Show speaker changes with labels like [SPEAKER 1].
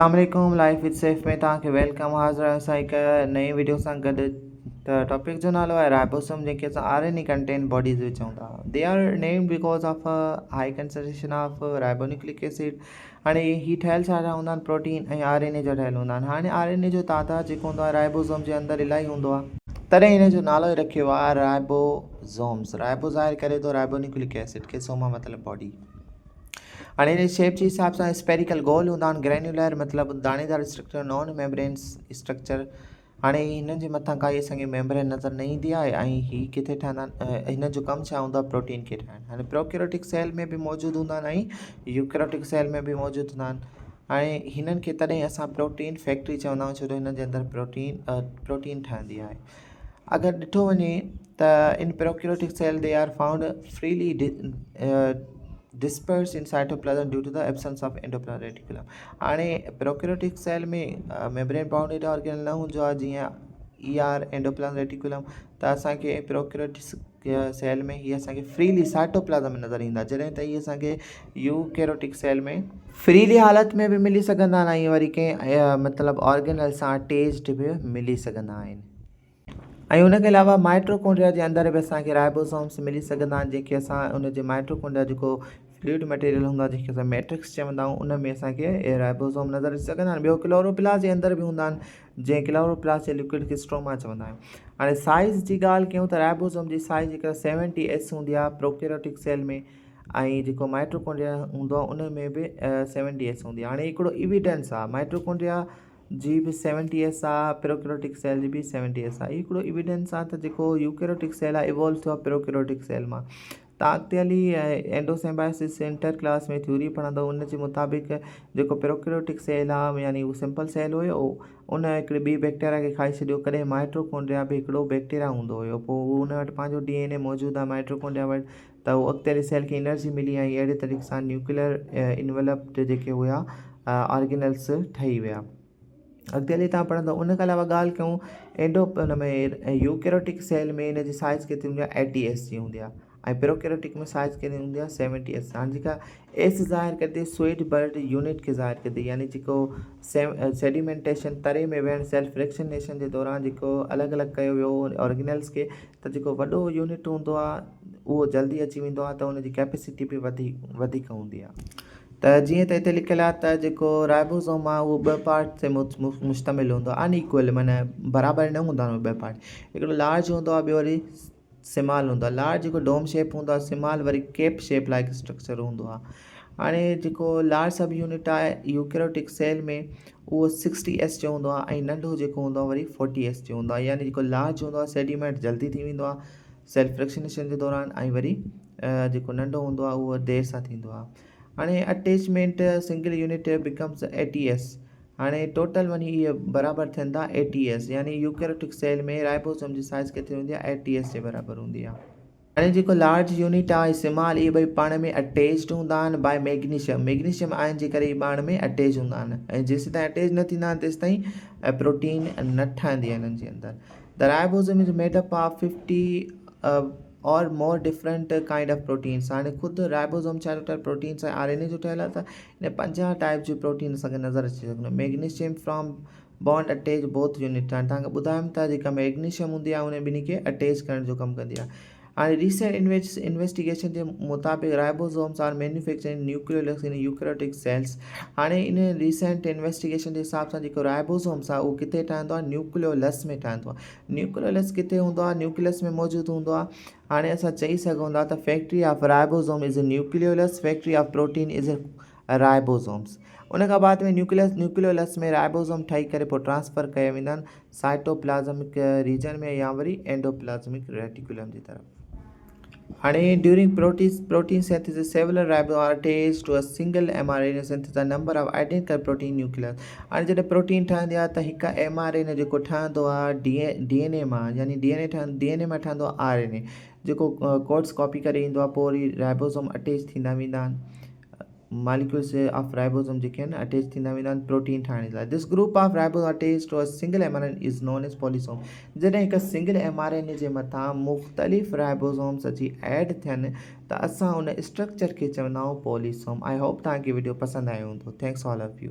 [SPEAKER 1] अस्सलाम life with safe में तव्हांखे वेलकम। हाज़िर आहियूं असां हिकु नई वीडियो सां गॾु। त टॉपिक जो नालो आहे राइबोसोम, जंहिंखे असां RNA कंटेंट बॉडीज़ बि चऊं था। They are named because of high concentration of ribonucleic acid. हाणे ही ठहियलु छा हूंदा आहिनि, प्रोटीन ऐं RNA जा ठहियलु हूंदा आहिनि। हाणे RNA जो तादाद जेको हूंदो आहे राइबोसोम जे अंदरि इलाही हूंदो आहे, तॾहिं हिन जो नालो ई रखियो आहे राइबोसोम्स। राइबो ज़ाहिर करे थो राइबोन्यूक्लिक एसिड खे, सोमा मतिलबु बॉडी। हाणे हिन शेप जे हिसाब सां स्पेरिकल गोल हूंदा आहिनि, ग्रेन्युलर मतिलबु दाणेदार स्ट्रक्चर, नॉन मेम्ब्रेन्स स्ट्रक्चर। हाणे हिननि जे मथां काई असांखे मेम्ब्रेन नज़र न ईंदी आहे ऐं ही किथे ठहंदा आहिनि, हिन जो कमु छा हूंदो आहे, प्रोटीन खे ठाहिणु। हाणे प्रोकैरियोटिक सेल में बि मौजूदु हूंदा आहिनि ऐं यूकैरियोटिक सेल में बि मौजूदु हूंदा आहिनि। हाणे हिननि खे तॾहिं असां प्रोटीन फैक्ट्री चवंदा आहियूं, छो जो हिननि जे अंदरि प्रोटीन ठहंदी आहे। अगरि ॾिठो वञे त in prokaryotic cell they are found freely dispersed in cytoplasm due to the absence of endoplasmic reticulum। हाणे प्रोकैरियोटिक सेल में मेम्ब्रेन बाउंडेड ऑर्गेनल न हूंदो आहे, जीअं ER एंडोप्लाज्मिक रेटिकुलम। त असांखे प्रोकैरियोटिक सेल में हीअ असांखे फ्रीली साइटोप्लाज्म में नज़र ईंदा, जॾहिं त इहे असांखे यूकैरियोटिक सेल में फ्रीली हालत में बि मिली सघंदा आहिनि ऐं वरी कंहिं मतिलबु ऑर्गेनल सां अटैच्ड बि मिली सघंदा आहिनि। ऐं उनखे अलावा माइट्रोकॉन्ड्रिया जे अंदरि बि असांखे राइबोसोम्स मिली सघंदा आहिनि, जंहिंखे असां उनजे माइट्रोकॉन्ड्रिया जेको फ्लूइड मटेरियल हूंदो आहे, जंहिंखे असां मैट्रिक्स चवंदा आहियूं, उन में असांखे राइबोसोम नज़र अची सघंदा आहिनि। ॿियो क्लोरोप्लास्ट जे अंदरि बि हूंदा आहिनि, जंहिं क्लोरोप्लास्ट जे लिक्विड खे स्ट्रोमा चवंदा आहियूं। हाणे साइज़ जी ॻाल्हि कयूं त राइबोसोम जी साइज़ जेका 70S हूंदी आहे प्रोकैरियोटिक सेल में, ऐं जेको माइट्रोकॉन्ड्रिया हूंदो आहे उन में बि 70S हूंदी आहे। हाणे हिकिड़ो एविडेंस आहे, माइट्रोकॉन्ड्रिया जी बि 70S आहे, प्रोकैरियोटिक सेल जी बि 70S आहे। हिकिड़ो एविडेंस आहे त जेको यूकैरियोटिक सेल आहे इवॉल्व थियो आहे प्रोकैरियोटिक सेल मां। तव्हां अॻिते हली एंडोसिम्बायोसिस इंटर क्लास में थ्योरी पढ़ंदव, उन जे मुताबिक़ जेको प्रोकैरियोटिक सेल आहे यानी उहो सिंपल सेल हुयो, उन हिकिड़ी ॿी बैक्टीरिया खे खाई छॾियो। कॾहिं माइट्रोकॉन्ड्रिया बि हिकिड़ो बैक्टीरिया हूंदो हुयो, पोइ उहो उन वटि पंहिंजो DNA मौजूदु आहे माइट्रोकॉन्ड्रिया वटि, त उहो अॻिते हली सेल खे एनर्जी मिली ऐं अहिड़े तरीक़े सां न्यूक्लियर इनवेलप्ड जेके हुआ ऑर्गेनल्स ठही विया। अॻिते हली तव्हां पढ़ंदव। उन खां अलावा ॻाल्हि कयूं हुन में यूकैरियोटिक सेल में हिन जी साइज़ केतिरी हूंदी आहे, 80S जी हूंदी आहे, ऐं प्रोकैरियोटिक में साइज़ केतिरी हूंदी आहे, 70S। हाणे जेका S ज़ाहिर कंदी स्वीट बर्ड यूनिट खे ज़ाहिर कंदी, यानी जेको सेडिमेंटेशन तरे में वेहण, सेल्फ फ्रैक्शनेशन जे दौरान जेको अलॻि अलॻि कयो वियो ऑर्गेनल्स खे, त जेको वॾो यूनिट हूंदो आहे उहो जल्दी अची वेंदो आहे, त उनजी कैपेसिटी बि वधीक हूंदी आहे। त जीअं त हिते लिखियलु आहे त जेको राइबोसोम आहे उहो 2 पार्ट ते मुश्तमिल हूंदो आहे, अनइक्वल, माना बराबरि न हूंदा आहिनि 2 पार्ट। हिकिड़ो लार्ज हूंदो आहे, ॿियो वरी स्मॉल हूंदो आहे। लार्ज जेको डोम शेप हूंदो आहे, स्मॉल वरी केप शेप लाइक स्ट्रक्चर हूंदो आहे। हाणे जेको लार्ज सब यूनिट आहे यूकैरियोटिक सेल में, उहो 60S जो हूंदो आहे, ऐं नंढो जेको हूंदो आहे वरी 40S जो हूंदो आहे। यानी जेको लार्ज हूंदो आहे सेडिमेंट जल्दी थी वेंदो आहे सेल्फ फ्रैक्शनेशन जे दौरान, ऐं वरी जेको नंढो हूंदो आहे उहो देरि सां थींदो आहे। हाणे attachment single unit becomes 80S। हाणे टोटल वञी इहे बराबरि थियनि था 80S, यानी यूकैरियोटिक सेल में राइबोसोम जी साइज़ केतिरी हूंदी आहे, 80S जे बराबरि हूंदी आहे। हाणे जेको लार्ज यूनिट आहे स्मॉल, इहे ॿई पाण में अटैच्ड हूंदा आहिनि बाय मैग्नीशियम आयन जे करे पाण में अटैच हूंदा आहिनि, ऐं जेसि ताईं अटैच न थींदा आहिनि तेसि ताईं प्रोटीन न ठहंदी आहे हिननि जे अंदरि। The ribosome is made up of 50 और more different kind of proteins. हाणे ख़ुदि राइबोसोम छा ठहियलु प्रोटीन्स ऐं RNA जो ठहियलु आहे, त हिन 50 टाइप जो प्रोटीन असांखे नज़र अची सघंदो। Magnesium from bond attach both unit. हाणे तव्हांखे ॿुधायूं था जेका मैग्नीशियम हूंदी आहे उन ॿिन्ही खे अटैच करण जो कमु कंदी आहे। हाणे रीसेंट इन्वेस्टिगेशन जे मुताबिक़ ribosomes are manufacturing nucleolus in eukaryotic cells. हाणे इन रीसेंट इन्वेस्टिगेशन जे हिसाब सां जेको राइबोसोम्स आहे उहो किथे ठहंदो आहे, न्यूक्लियोलस में ठहंदो आहे। न्यूक्लियोलस किथे हूंदो आहे, न्यूक्लियस में मौजूदु हूंदो आहे। हाणे असां चई सघूं था त factory of ribosome is nucleolus, factory of protein is ribosomes. उन खां बाद में न्यूक्लियोलस में राइबोसोम ठही करे पोइ ट्रांसफर कया वेंदा आहिनि साइटोप्लाज्मिक रीजन में या वरी एंडोप्लाज्मिक रेटिकुलम जी तरफ़। हाणे during protein synthesis several ribosome are attached to a single mRNA synthesis the number of identical protein nucleus. हाणे जॾहिं प्रोटीन ठहंदी आहे त हिकु mRNA जेको ठहंदो आहे DNA मां, यानी DNA मां ठहंदो आहे RNA, जेको कोड्स कॉपी करे ईंदो आहे, पोइ वरी राइबोसोम अटैच थींदा वेंदा आहिनि, मालिक्यूल्स ऑफ राइबोसोम जेके आहिनि अटैच थींदा वेंदा आहिनि प्रोटीन ठाहिण लाइ। This group of ribosome attach to a single mRNA is known as polysome. जॾहिं हिकु सिंगल mRNA जे मथां मुख़्तलिफ़ राइबोसोम्स अची ऐड थियनि त असां उन स्ट्रक्चर खे चवंदा आहियूं पॉलीसोम। आई होप तव्हांखे वीडियो पसंदि आयो हूंदो। Thanks all of U.